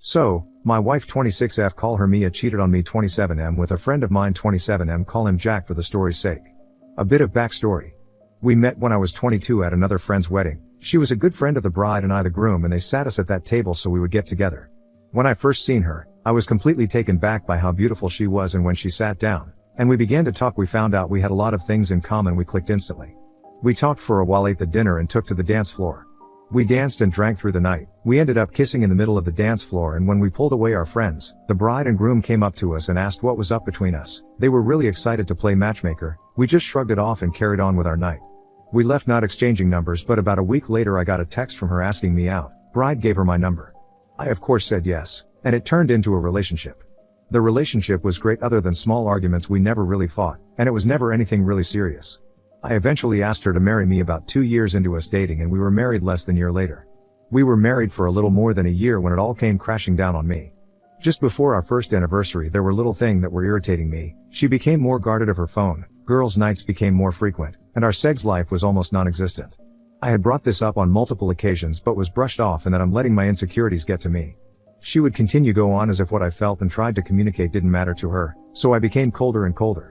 So, my wife 26F call her Mia cheated on me 27M with a friend of mine 27M call him Jack for the story's sake. A bit of backstory. We met when I was 22 at another friend's wedding. She was a good friend of the bride and I the groom, and they sat us at that table so we would get together. When I first seen her, I was completely taken back by how beautiful she was, and when she sat down and we began to talk, we found out we had a lot of things in common. We clicked instantly. We talked for a while, ate the dinner and took to the dance floor. We danced and drank through the night. We ended up kissing in the middle of the dance floor, and when we pulled away, our friends, the bride and groom, came up to us and asked what was up between us. They were really excited to play matchmaker. We just shrugged it off and carried on with our night. We left not exchanging numbers, but about a week later I got a text from her asking me out. Bride gave her my number. I of course said yes, and it turned into a relationship. The relationship was great. Other than small arguments, we never really fought, and it was never anything really serious. I eventually asked her to marry me about 2 years into us dating, and we were married less than a year later. We were married for a little more than a year when it all came crashing down on me. Just before our first anniversary, there were little things that were irritating me. She became more guarded of her phone, girls' nights became more frequent, and our sex life was almost non-existent. I had brought this up on multiple occasions but was brushed off, and that I'm letting my insecurities get to me. She would continue go on as if what I felt and tried to communicate didn't matter to her, so I became colder and colder.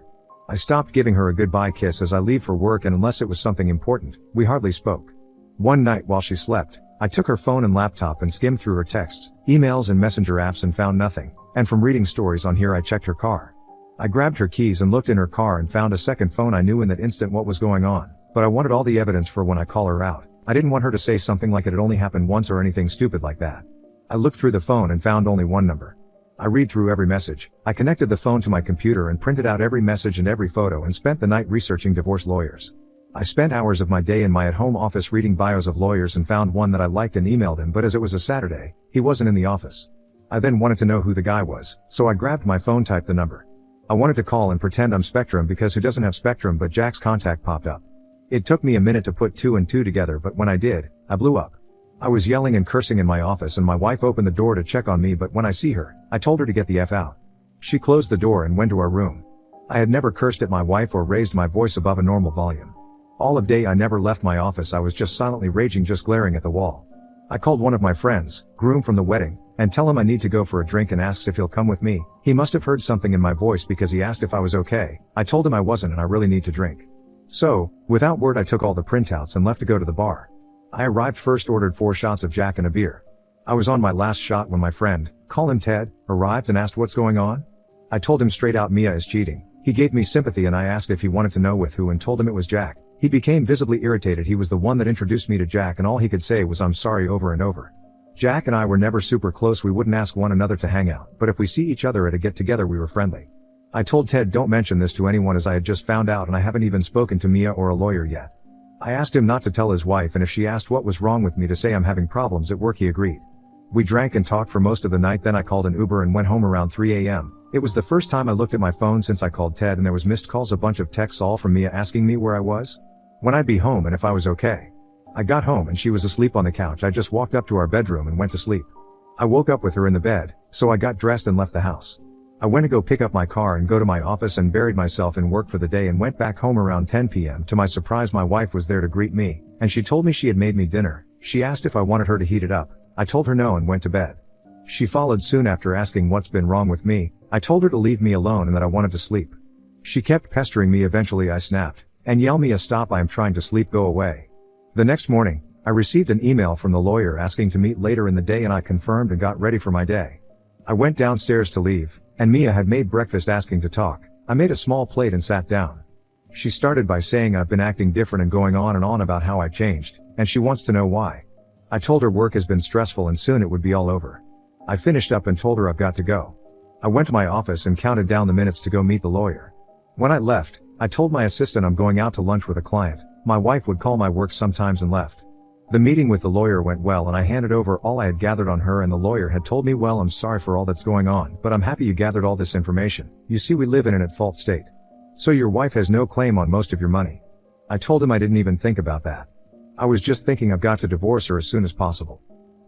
I stopped giving her a goodbye kiss as I leave for work, and unless it was something important, we hardly spoke. One night while she slept, I took her phone and laptop and skimmed through her texts, emails and messenger apps and found nothing, and from reading stories on here I checked her car. I grabbed her keys and looked in her car and found a second phone. I knew in that instant what was going on, but I wanted all the evidence for when I call her out. I didn't want her to say something like it had only happened once or anything stupid like that. I looked through the phone and found only one number. I read through every message. I connected the phone to my computer and printed out every message and every photo and spent the night researching divorce lawyers. I spent hours of my day in my at-home office reading bios of lawyers and found one that I liked and emailed him, but as it was a Saturday, he wasn't in the office. I then wanted to know who the guy was, so I grabbed my phone, typed the number. I wanted to call and pretend I'm Spectrum, because who doesn't have Spectrum, but Jack's contact popped up. It took me a minute to put two and two together, but when I did, I blew up. I was yelling and cursing in my office, and my wife opened the door to check on me, but when I see her, I told her to get the F out. She closed the door and went to our room. I had never cursed at my wife or raised my voice above a normal volume. All of day I never left my office. I was just silently raging, just glaring at the wall. I called one of my friends, groom from the wedding, and tell him I need to go for a drink and asks if he'll come with me. He must have heard something in my voice because he asked if I was okay. I told him I wasn't and I really need to drink. So, without word, I took all the printouts and left to go to the bar. I arrived first, ordered 4 shots of Jack and a beer. I was on my last shot when my friend, call him Ted, arrived and asked what's going on. I told him straight out Mia is cheating. He gave me sympathy and I asked if he wanted to know with who and told him it was Jack. He became visibly irritated. He was the one that introduced me to Jack and all he could say was I'm sorry over and over. Jack and I were never super close. We wouldn't ask one another to hang out, but if we see each other at a get-together we were friendly. I told Ted don't mention this to anyone as I had just found out and I haven't even spoken to Mia or a lawyer yet. I asked him not to tell his wife, and if she asked what was wrong with me to say I'm having problems at work. He agreed. We drank and talked for most of the night, then I called an Uber and went home around 3 a.m. It was the first time I looked at my phone since I called Ted, and there was missed calls, a bunch of texts, all from Mia asking me where I was, when I'd be home and if I was okay. I got home and she was asleep on the couch. I just walked up to our bedroom and went to sleep. I woke up with her in the bed, so I got dressed and left the house. I went to go pick up my car and go to my office and buried myself in work for the day and went back home around 10 p.m. To my surprise, my wife was there to greet me, and she told me she had made me dinner. She asked if I wanted her to heat it up. I told her no and went to bed. She followed soon after asking what's been wrong with me. I told her to leave me alone and that I wanted to sleep. She kept pestering me. Eventually I snapped and yelled, Mia, stop, I am trying to sleep, go away. The next morning, I received an email from the lawyer asking to meet later in the day, and I confirmed and got ready for my day. I went downstairs to leave, and Mia had made breakfast asking to talk. I made a small plate and sat down. She started by saying I've been acting different and going on and on about how I changed, and she wants to know why. I told her work has been stressful and soon it would be all over. I finished up and told her I've got to go. I went to my office and counted down the minutes to go meet the lawyer. When I left, I told my assistant I'm going out to lunch with a client. My wife would call my work sometimes and left. The meeting with the lawyer went well and I handed over all I had gathered on her, and the lawyer had told me, well, I'm sorry for all that's going on, but I'm happy you gathered all this information. You see, we live in an at-fault state. So your wife has no claim on most of your money. I told him I didn't even think about that. I was just thinking I've got to divorce her as soon as possible.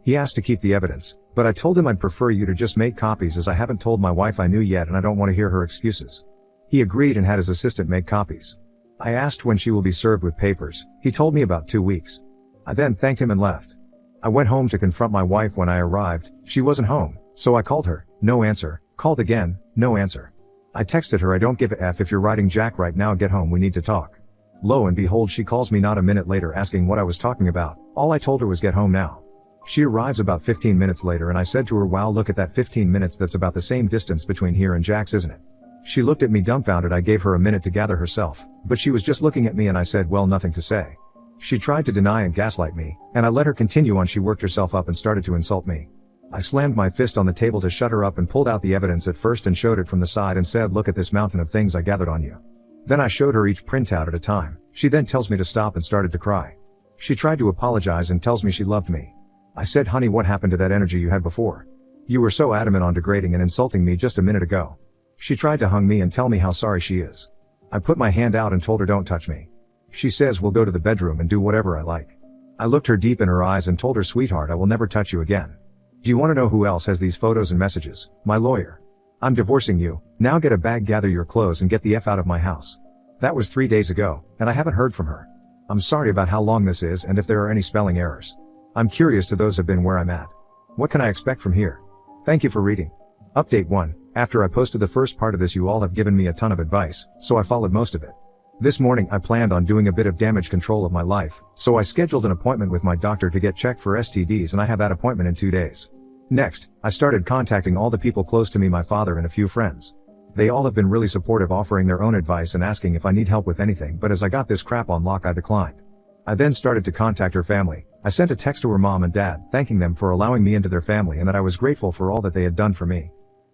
He asked to keep the evidence, but I told him I'd prefer you to just make copies as I haven't told my wife I knew yet and I don't want to hear her excuses. He agreed and had his assistant make copies. I asked when she will be served with papers. He told me about 2 weeks. I then thanked him and left. I went home to confront my wife. When I arrived, she wasn't home. So I called her, no answer, called again, no answer. I texted her, I don't give a F if you're riding Jack right now, get home, we need to talk. Lo and behold, she calls me not a minute later asking what I was talking about. All I told her was get home now. She arrives about 15 minutes later and I said to her, wow, look at that 15 minutes, that's about the same distance between here and Jack's, isn't it? She looked at me dumbfounded. I gave her a minute to gather herself, but she was just looking at me and I said, well, nothing to say. She tried to deny and gaslight me, and I let her continue on. She worked herself up and started to insult me. I slammed my fist on the table to shut her up and pulled out the evidence at first and showed it from the side and said, look at this mountain of things I gathered on you. Then I showed her each printout at a time. She then tells me to stop and started to cry. She tried to apologize and tells me she loved me. I said, honey, what happened to that energy you had before? You were so adamant on degrading and insulting me just a minute ago. She tried to hug me and tell me how sorry she is. I put my hand out and told her, don't touch me. She says, we'll go to the bedroom and do whatever I like. I looked her deep in her eyes and told her, sweetheart, I will never touch you again. Do you want to know who else has these photos and messages? My lawyer. I'm divorcing you. Now get a bag, gather your clothes and get the F out of my house. That was 3 days ago, and I haven't heard from her. I'm sorry about how long this is and if there are any spelling errors. I'm curious to those have been where I'm at. What can I expect from here? Thank you for reading. Update 1. After I posted the first part of this, you all have given me a ton of advice, so I followed most of it. This morning I planned on doing a bit of damage control of my life, so I scheduled an appointment with my doctor to get checked for STDs, and I have that appointment in 2 days. Next, I started contacting all the people close to me, my father and a few friends. They all have been really supportive, offering their own advice and asking if I need help with anything, but as I got this crap on lock, I declined. I then started to contact her family. I sent a text to her mom and dad, thanking them for allowing me into their family and that I was grateful for all that they had done for me.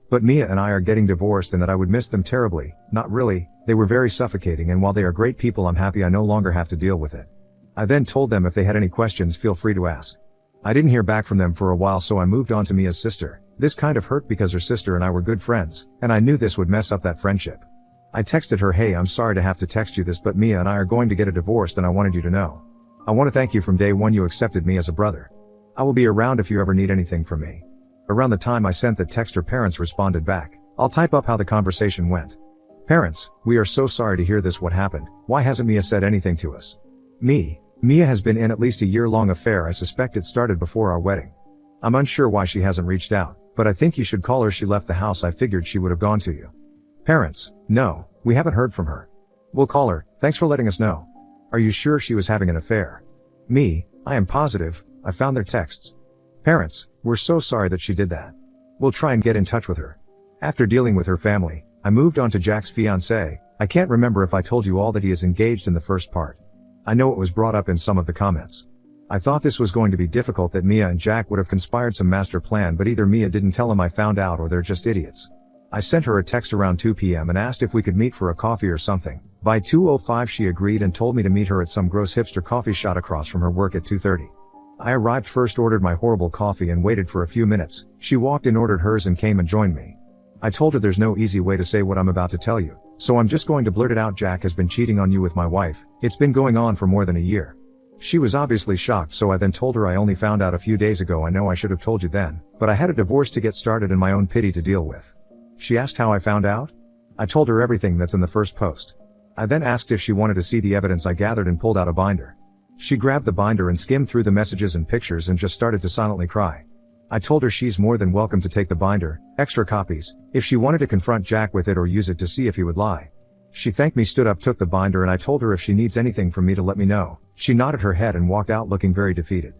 But Mia and I are getting divorced and that I would miss them terribly. Not really, they were very suffocating, and while they are great people, I'm happy I no longer have to deal with it. I then told them if they had any questions, feel free to ask. I didn't hear back from them for a while, so I moved on to Mia's sister. This kind of hurt because her sister and I were good friends, and I knew this would mess up that friendship. I texted her, hey, I'm sorry to have to text you this, but Mia and I are going to get a divorce and I wanted you to know. I want to thank you from day one, you accepted me as a brother. I will be around if you ever need anything from me. Around the time I sent the text, her parents responded back. I'll type up how the conversation went. Parents, we are so sorry to hear this. What happened? Why hasn't Mia said anything to us? Mia has been in at least a year-long affair. I suspect it started before our wedding. I'm unsure why she hasn't reached out, but I think you should call her. She left the house. I figured she would have gone to you. Parents, no, we haven't heard from her. We'll call her. Thanks for letting us know. Are you sure she was having an affair? I am positive. I found their texts. Parents, we're so sorry that she did that. We'll try and get in touch with her. After dealing with her family, I moved on to Jack's fiancé. I can't remember if I told you all that he is engaged in the first part. I know it was brought up in some of the comments. I thought this was going to be difficult, that Mia and Jack would have conspired some master plan, but either Mia didn't tell him I found out or they're just idiots. I sent her a text around 2 p.m. and asked if we could meet for a coffee or something. By 2:05 she agreed and told me to meet her at some gross hipster coffee shop across from her work at 2:30. I arrived first, ordered my horrible coffee and waited for a few minutes. She walked in, ordered hers and came and joined me. I told her there's no easy way to say what I'm about to tell you, so I'm just going to blurt it out. Jack has been cheating on you with my wife. It's been going on for more than a year. She was obviously shocked, so I then told her I only found out a few days ago. I know I should have told you then, but I had a divorce to get started and my own pity to deal with. She asked how I found out. I told her everything that's in the first post. I then asked if she wanted to see the evidence I gathered and pulled out a binder. She grabbed the binder and skimmed through the messages and pictures and just started to silently cry. I told her she's more than welcome to take the binder, extra copies, if she wanted to confront Jack with it or use it to see if he would lie. She thanked me, stood up, took the binder, and I told her if she needs anything from me to let me know. She nodded her head and walked out looking very defeated.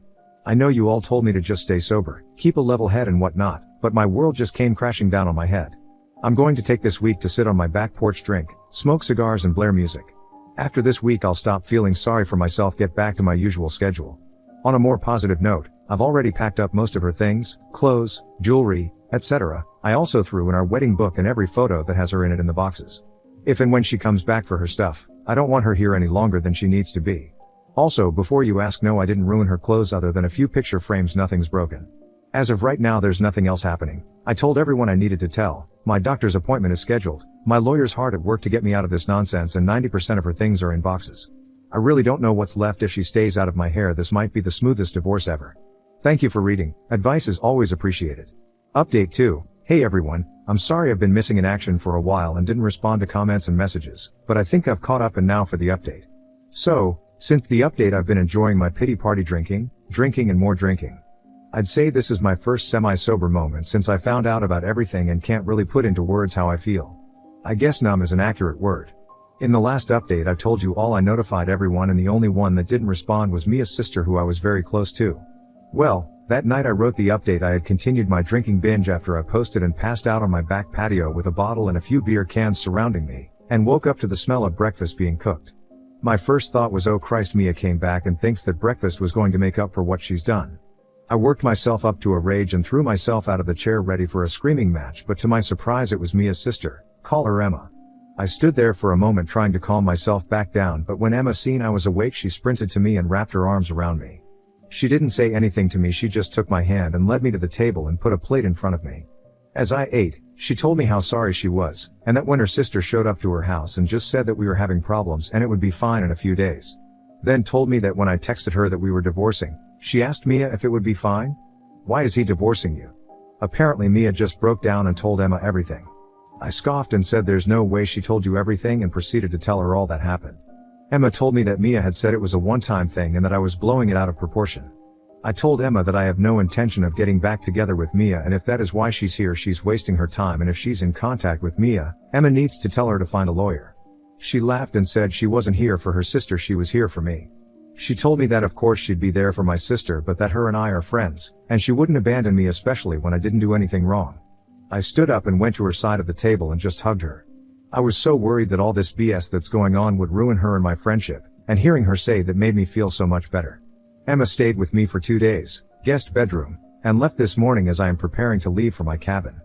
I know you all told me to just stay sober, keep a level head and whatnot, but my world just came crashing down on my head. I'm going to take this week to sit on my back porch, drink, smoke cigars and blare music. After this week I'll stop feeling sorry for myself, get back to my usual schedule. On a more positive note, I've already packed up most of her things, clothes, jewelry, etc. I also threw in our wedding book and every photo that has her in it in the boxes. If and when she comes back for her stuff, I don't want her here any longer than she needs to be. Also, before you ask, no, I didn't ruin her clothes other than a few picture frames. Nothing's broken. As of right now there's nothing else happening. I told everyone I needed to tell. My doctor's appointment is scheduled. My lawyer's hard at work to get me out of this nonsense, and 90% of her things are in boxes. I really don't know what's left if she stays out of my hair. This might be the smoothest divorce ever. Thank you for reading. Advice is always appreciated. Update 2. Hey everyone, I'm sorry I've been missing in action for a while and didn't respond to comments and messages, but I think I've caught up, and now for the update. So, since the update I've been enjoying my pity party, drinking and more drinking. I'd say this is my first semi-sober moment since I found out about everything and can't really put into words how I feel. I guess numb is an accurate word. In the last update I told you all I notified everyone and the only one that didn't respond was Mia's sister who I was very close to. Well, that night I wrote the update. I had continued my drinking binge after I posted and passed out on my back patio with a bottle and a few beer cans surrounding me, and woke up to the smell of breakfast being cooked. My first thought was, oh Christ, Mia came back and thinks that breakfast was going to make up for what she's done. I worked myself up to a rage and threw myself out of the chair ready for a screaming match, but to my surprise it was Mia's sister. Call her Emma. I stood there for a moment trying to calm myself back down, but when Emma seen I was awake she sprinted to me and wrapped her arms around me. She didn't say anything to me, she just took my hand and led me to the table and put a plate in front of me. As I ate, she told me how sorry she was, and that when her sister showed up to her house and just said that we were having problems and it would be fine in a few days. Then told me that when I texted her that we were divorcing, she asked Mia if it would be fine. Why is he divorcing you? Apparently Mia just broke down and told Emma everything. I scoffed and said there's no way she told you everything and proceeded to tell her all that happened. Emma told me that Mia had said it was a one-time thing and that I was blowing it out of proportion. I told Emma that I have no intention of getting back together with Mia, and if that is why she's here she's wasting her time, and if she's in contact with Mia, Emma needs to tell her to find a lawyer. She laughed and said she wasn't here for her sister, she was here for me. She told me that of course she'd be there for my sister, but that her and I are friends, and she wouldn't abandon me, especially when I didn't do anything wrong. I stood up and went to her side of the table and just hugged her. I was so worried that all this BS that's going on would ruin her and my friendship, and hearing her say that made me feel so much better. Emma stayed with me for 2 days, guest bedroom, and left this morning as I am preparing to leave for my cabin.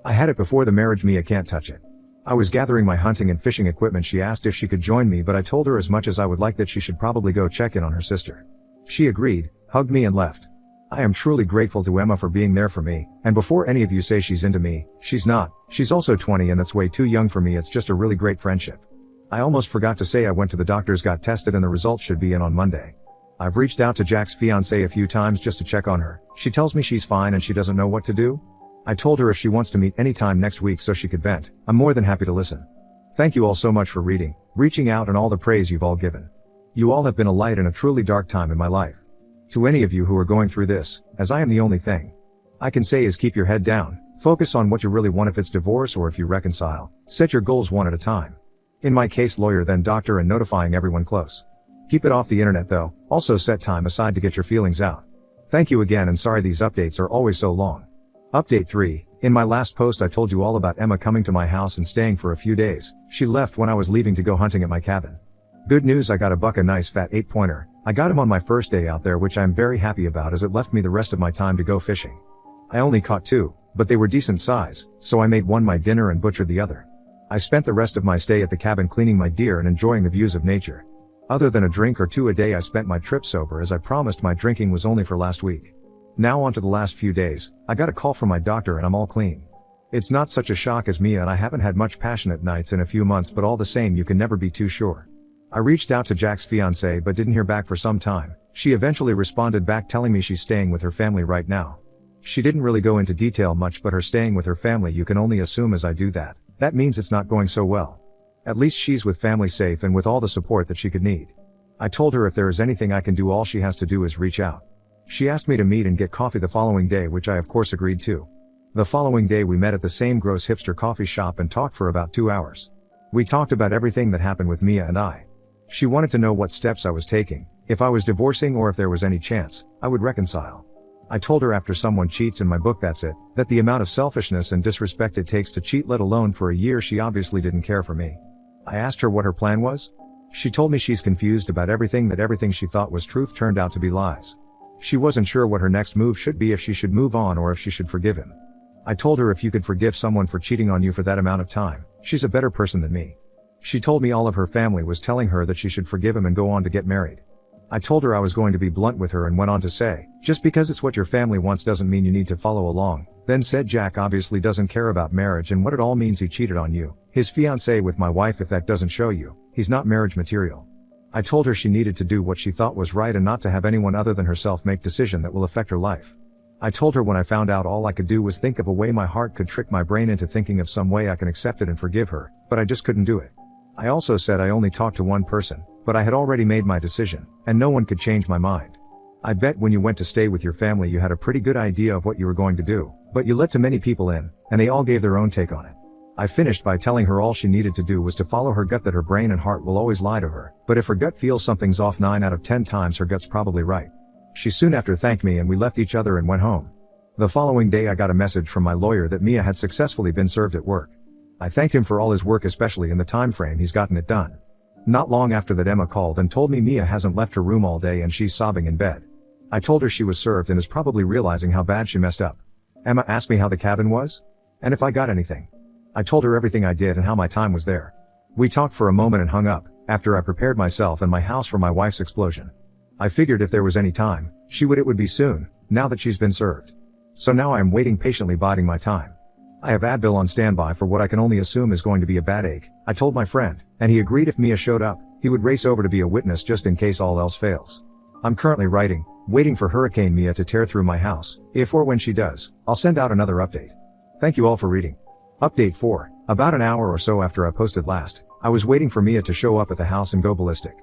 I had it before the marriage, Mia can't touch it. I was gathering my hunting and fishing equipment. She asked if she could join me, but I told her as much as I would like that she should probably go check in on her sister. She agreed, hugged me and left. I am truly grateful to Emma for being there for me, and before any of you say she's into me, she's not. She's also 20 and that's way too young for me. It's just a really great friendship. I almost forgot to say I went to the doctors, got tested, and the results should be in on Monday. I've reached out to Jack's fiancée a few times just to check on her. She tells me she's fine and she doesn't know what to do. I told her if she wants to meet anytime next week so she could vent. I'm more than happy to listen. Thank you all so much for reading, reaching out, and all the praise you've all given. You all have been a light in a truly dark time in my life. To any of you who are going through this, as I am, the only thing I can say is keep your head down, focus on what you really want. If it's divorce or if you reconcile, set your goals one at a time. In my case, lawyer then doctor and notifying everyone close. Keep it off the internet though, also set time aside to get your feelings out. Thank you again, and sorry these updates are always so long. Update 3. In my last post I told you all about Emma coming to my house and staying for a few days. She left when I was leaving to go hunting at my cabin. Good news, I got a buck, a nice fat 8-pointer. I got him on my first day out there, which I'm very happy about as it left me the rest of my time to go fishing. I only caught 2, but they were decent size, so I made one my dinner and butchered the other. I spent the rest of my stay at the cabin cleaning my deer and enjoying the views of nature. Other than a drink or two a day, I spent my trip sober as I promised. My drinking was only for last week. Now on to the last few days. I got a call from my doctor and I'm all clean. It's not such a shock as Mia and I haven't had much passionate nights in a few months, but all the same you can never be too sure. I reached out to Jack's fiancée but didn't hear back for some time. She eventually responded back telling me she's staying with her family right now. She didn't really go into detail much, but her staying with her family, you can only assume as I do that means it's not going so well. At least she's with family, safe and with all the support that she could need. I told her if there is anything I can do, all she has to do is reach out. She asked me to meet and get coffee the following day, which I of course agreed to. The following day we met at the same gross hipster coffee shop and talked for about 2 hours. We talked about everything that happened with Mia and I. She wanted to know what steps I was taking, if I was divorcing or if there was any chance I would reconcile. I told her after someone cheats in my book, that's it, that the amount of selfishness and disrespect it takes to cheat, let alone for a year. She obviously didn't care for me. I asked her what her plan was. She told me she's confused about everything, that everything she thought was truth turned out to be lies. She wasn't sure what her next move should be, if she should move on or if she should forgive him. I told her if you could forgive someone for cheating on you for that amount of time, she's a better person than me. She told me all of her family was telling her that she should forgive him and go on to get married. I told her I was going to be blunt with her and went on to say, just because it's what your family wants doesn't mean you need to follow along. Then said Jack obviously doesn't care about marriage and what it all means. He cheated on you, his fiancée, with my wife. If that doesn't show you, he's not marriage material. I told her she needed to do what she thought was right and not to have anyone other than herself make decision that will affect her life. I told her when I found out all I could do was think of a way my heart could trick my brain into thinking of some way I can accept it and forgive her, but I just couldn't do it. I also said I only talked to one person, but I had already made my decision, and no one could change my mind. I bet when you went to stay with your family you had a pretty good idea of what you were going to do, but you let too many people in, and they all gave their own take on it. I finished by telling her all she needed to do was to follow her gut, that her brain and heart will always lie to her, but if her gut feels something's off 9 out of 10 times her gut's probably right. She soon after thanked me and we left each other and went home. The following day I got a message from my lawyer that Mia had successfully been served at work. I thanked him for all his work, especially in the time frame he's gotten it done. Not long after that, Emma called and told me Mia hasn't left her room all day and she's sobbing in bed. I told her she was served and is probably realizing how bad she messed up. Emma asked me how the cabin was, and if I got anything. I told her everything I did and how my time was there. We talked for a moment and hung up, after I prepared myself and my house for my wife's explosion. I figured if there was any time, it would be soon, now that she's been served. So now I am waiting patiently, biding my time. I have Advil on standby for what I can only assume is going to be a bad ache, I told my friend, and he agreed if Mia showed up, he would race over to be a witness just in case all else fails. I'm currently waiting for Hurricane Mia to tear through my house. If or when she does, I'll send out another update. Thank you all for reading. Update 4. About an hour or so after I posted last, I was waiting for Mia to show up at the house and go ballistic.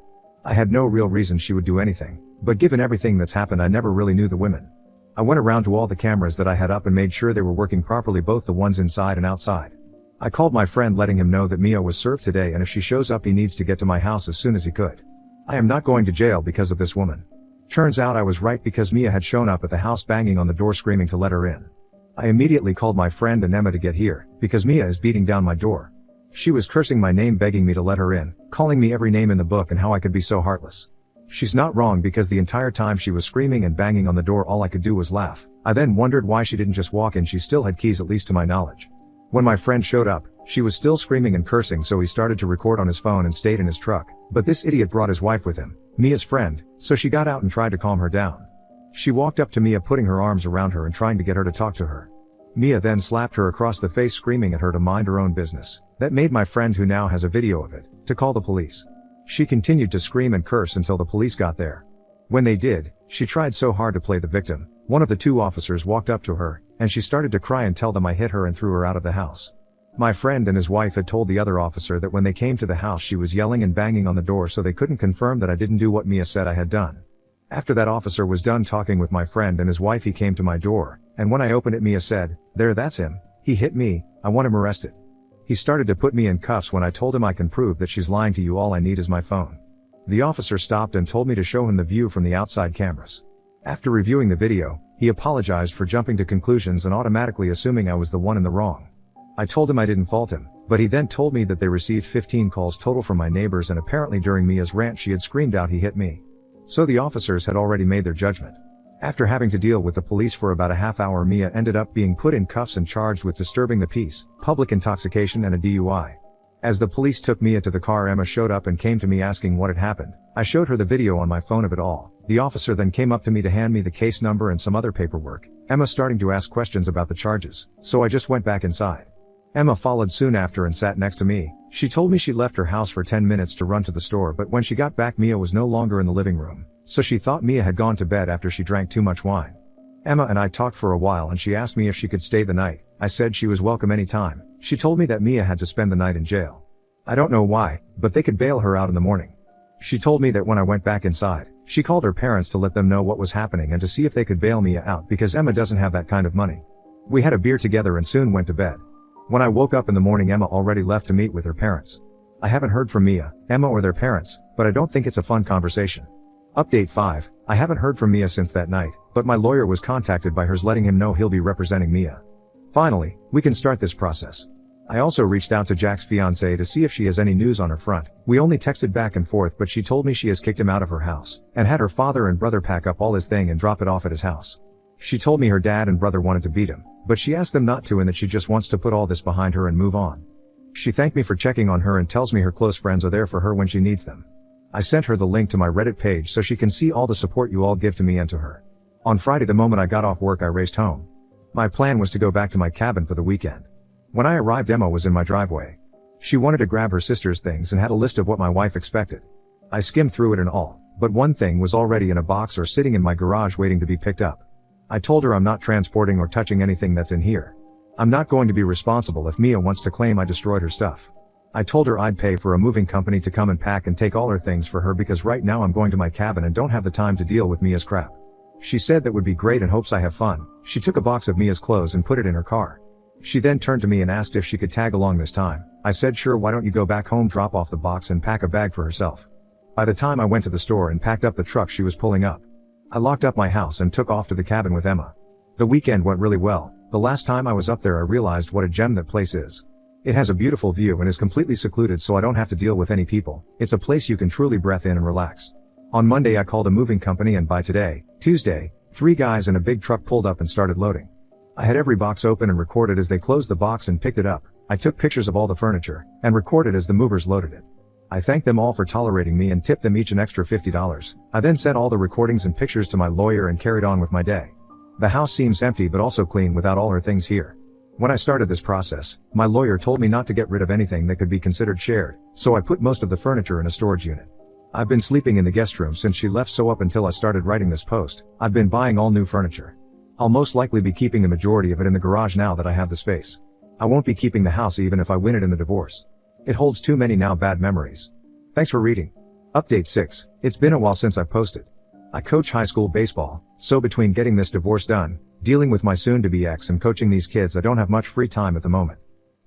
I had no real reason she would do anything, but given everything that's happened I never really knew the women. I went around to all the cameras that I had up and made sure they were working properly, both the ones inside and outside. I called my friend letting him know that Mia was served today and if she shows up he needs to get to my house as soon as he could. I am not going to jail because of this woman. Turns out I was right because Mia had shown up at the house banging on the door screaming to let her in. I immediately called my friend and Emma to get here, because Mia is beating down my door. She was cursing my name, begging me to let her in, calling me every name in the book and how I could be so heartless. She's not wrong because the entire time she was screaming and banging on the door all I could do was laugh. I then wondered why she didn't just walk in. She still had keys, at least to my knowledge. When my friend showed up, she was still screaming and cursing, so he started to record on his phone and stayed in his truck, but this idiot brought his wife with him, Mia's friend, so she got out and tried to calm her down. She walked up to Mia, putting her arms around her and trying to get her to talk to her. Mia then slapped her across the face, screaming at her to mind her own business. That made my friend, who now has a video of it, to call the police. She continued to scream and curse until the police got there. When they did, she tried so hard to play the victim. One of the 2 officers walked up to her, and she started to cry and tell them I hit her and threw her out of the house. My friend and his wife had told the other officer that when they came to the house she was yelling and banging on the door, so they couldn't confirm that I didn't do what Mia said I had done. After that officer was done talking with my friend and his wife, he came to my door, and when I opened it Mia said, "There, that's him. He hit me. I want him arrested." He started to put me in cuffs. When I told him I can prove that she's lying to you, all I need is my phone. The officer stopped and told me to show him the view from the outside cameras. After reviewing the video, he apologized for jumping to conclusions and automatically assuming I was the one in the wrong. I told him I didn't fault him, but he then told me that they received 15 calls total from my neighbors, and apparently during Mia's rant she had screamed out, "He hit me." So the officers had already made their judgment. After having to deal with the police for about a half hour, Mia ended up being put in cuffs and charged with disturbing the peace, public intoxication and a DUI. As the police took Mia to the car, Emma showed up and came to me asking what had happened. I showed her the video on my phone of it all. The officer then came up to me to hand me the case number and some other paperwork. Emma starting to ask questions about the charges, so I just went back inside. Emma followed soon after and sat next to me. She told me she left her house for 10 minutes to run to the store, but when she got back Mia was no longer in the living room, so she thought Mia had gone to bed after she drank too much wine. Emma and I talked for a while and she asked me if she could stay the night. I said she was welcome anytime. She told me that Mia had to spend the night in jail. I don't know why, but they could bail her out in the morning. She told me that when I went back inside, she called her parents to let them know what was happening and to see if they could bail Mia out because Emma doesn't have that kind of money. We had a beer together and soon went to bed. When I woke up in the morning, Emma already left to meet with her parents. I haven't heard from Mia, Emma or their parents, but I don't think it's a fun conversation. Update 5. I haven't heard from Mia since that night, but my lawyer was contacted by hers letting him know he'll be representing Mia. Finally, we can start this process. I also reached out to Jack's fiancée to see if she has any news on her front. We only texted back and forth, but she told me she has kicked him out of her house, and had her father and brother pack up all his thing and drop it off at his house. She told me her dad and brother wanted to beat him, but she asked them not to and that she just wants to put all this behind her and move on. She thanked me for checking on her and tells me her close friends are there for her when she needs them. I sent her the link to my Reddit page so she can see all the support you all give to me and to her. On Friday, the moment I got off work, I raced home. My plan was to go back to my cabin for the weekend. When I arrived, Emma was in my driveway. She wanted to grab her sister's things and had a list of what my wife expected. I skimmed through it and all, but one thing was already in a box or sitting in my garage waiting to be picked up. I told her I'm not transporting or touching anything that's in here. I'm not going to be responsible if Mia wants to claim I destroyed her stuff. I told her I'd pay for a moving company to come and pack and take all her things for her because right now I'm going to my cabin and don't have the time to deal with Mia's crap. She said that would be great and hopes I have fun. She took a box of Mia's clothes and put it in her car. She then turned to me and asked if she could tag along this time. I said sure, why don't you go back home, drop off the box and pack a bag for herself. By the time I went to the store and packed up the truck she was pulling up, I locked up my house and took off to the cabin with Emma. The weekend went really well. The last time I was up there I realized what a gem that place is. It has a beautiful view and is completely secluded, so I don't have to deal with any people. It's a place you can truly breathe in and relax. On Monday I called a moving company and by today, Tuesday, 3 guys in a big truck pulled up and started loading. I had every box open and recorded as they closed the box and picked it up. I took pictures of all the furniture and recorded as the movers loaded it. I thanked them all for tolerating me and tipped them each an extra $50. I then sent all the recordings and pictures to my lawyer and carried on with my day. The house seems empty but also clean without all her things here. When I started this process, my lawyer told me not to get rid of anything that could be considered shared, so I put most of the furniture in a storage unit. I've been sleeping in the guest room since she left, so up until I started writing this post, I've been buying all new furniture. I'll most likely be keeping the majority of it in the garage now that I have the space. I won't be keeping the house even if I win it in the divorce. It holds too many now bad memories. Thanks for reading. Update 6. It's been a while since I've posted. I coach high school baseball, so between getting this divorce done, dealing with my soon-to-be ex and coaching these kids, I don't have much free time at the moment.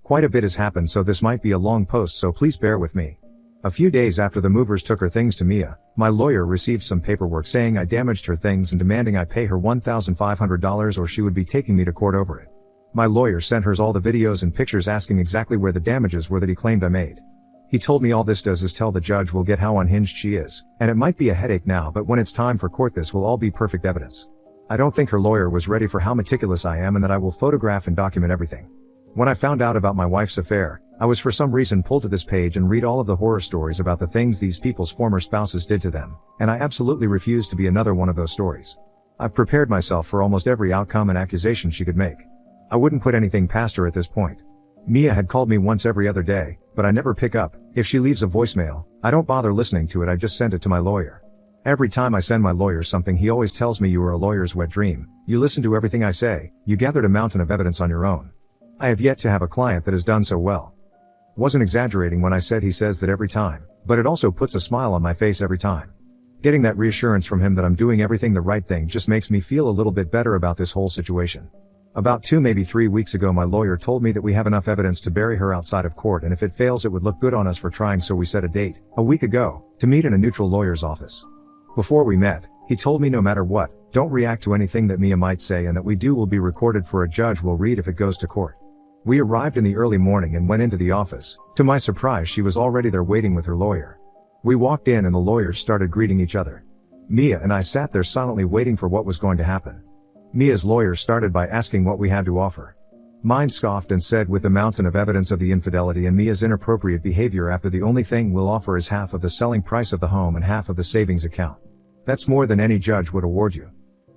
Quite a bit has happened, so this might be a long post, so please bear with me. A few days after the movers took her things to Mia, my lawyer received some paperwork saying I damaged her things and demanding I pay her $1,500 or she would be taking me to court over it. My lawyer sent her all the videos and pictures asking exactly where the damages were that he claimed I made. He told me all this does is tell the judge will get how unhinged she is, and it might be a headache now, but when it's time for court this will all be perfect evidence. I don't think her lawyer was ready for how meticulous I am and that I will photograph and document everything. When I found out about my wife's affair, I was for some reason pulled to this page and read all of the horror stories about the things these people's former spouses did to them, and I absolutely refuse to be another one of those stories. I've prepared myself for almost every outcome and accusation she could make. I wouldn't put anything past her at this point. Mia had called me once every other day, but I never pick up. If she leaves a voicemail, I don't bother listening to it, I just send it to my lawyer. Every time I send my lawyer something he always tells me you are a lawyer's wet dream, you listen to everything I say, you gathered a mountain of evidence on your own. I have yet to have a client that has done so well. Wasn't exaggerating when I said he says that every time, but it also puts a smile on my face every time. Getting that reassurance from him that I'm doing everything the right thing just makes me feel a little bit better about this whole situation. About 2 maybe 3 weeks ago my lawyer told me that we have enough evidence to bury her outside of court, and if it fails it would look good on us for trying, so we set a date, a week ago, to meet in a neutral lawyer's office. Before we met, he told me no matter what, don't react to anything that Mia might say, and that we do will be recorded for a judge will read if it goes to court. We arrived in the early morning and went into the office. To my surprise she was already there waiting with her lawyer. We walked in and the lawyers started greeting each other. Mia and I sat there silently waiting for what was going to happen. Mia's lawyer started by asking what we had to offer. Mine scoffed and said with the mountain of evidence of the infidelity and Mia's inappropriate behavior after the only thing we'll offer is half of the selling price of the home and half of the savings account. That's more than any judge would award you.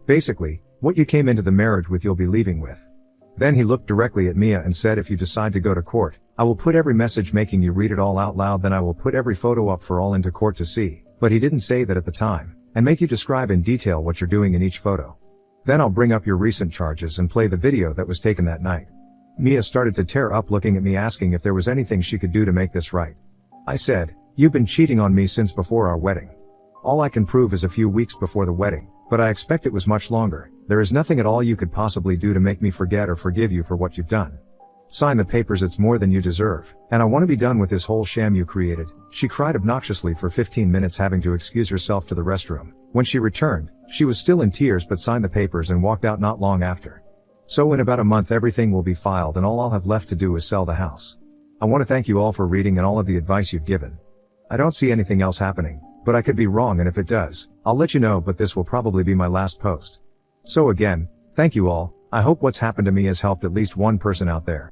Basically, what you came into the marriage with you'll be leaving with. Then he looked directly at Mia and said, if you decide to go to court, I will put every message making you read it all out loud, then I will put every photo up for all into court to see, but he didn't say that at the time, and make you describe in detail what you're doing in each photo. Then I'll bring up your recent charges and play the video that was taken that night. Mia started to tear up looking at me asking if there was anything she could do to make this right. I said, you've been cheating on me since before our wedding. All I can prove is a few weeks before the wedding, but I expect it was much longer. There is nothing at all you could possibly do to make me forget or forgive you for what you've done. Sign the papers, it's more than you deserve, and I want to be done with this whole sham you created. She cried obnoxiously for 15 minutes, having to excuse herself to the restroom. When she returned, she was still in tears but signed the papers and walked out not long after. So in about a month everything will be filed and all I'll have left to do is sell the house. I want to thank you all for reading and all of the advice you've given. I don't see anything else happening, but I could be wrong, and if it does, I'll let you know, but this will probably be my last post. So again, thank you all. I hope what's happened to me has helped at least one person out there.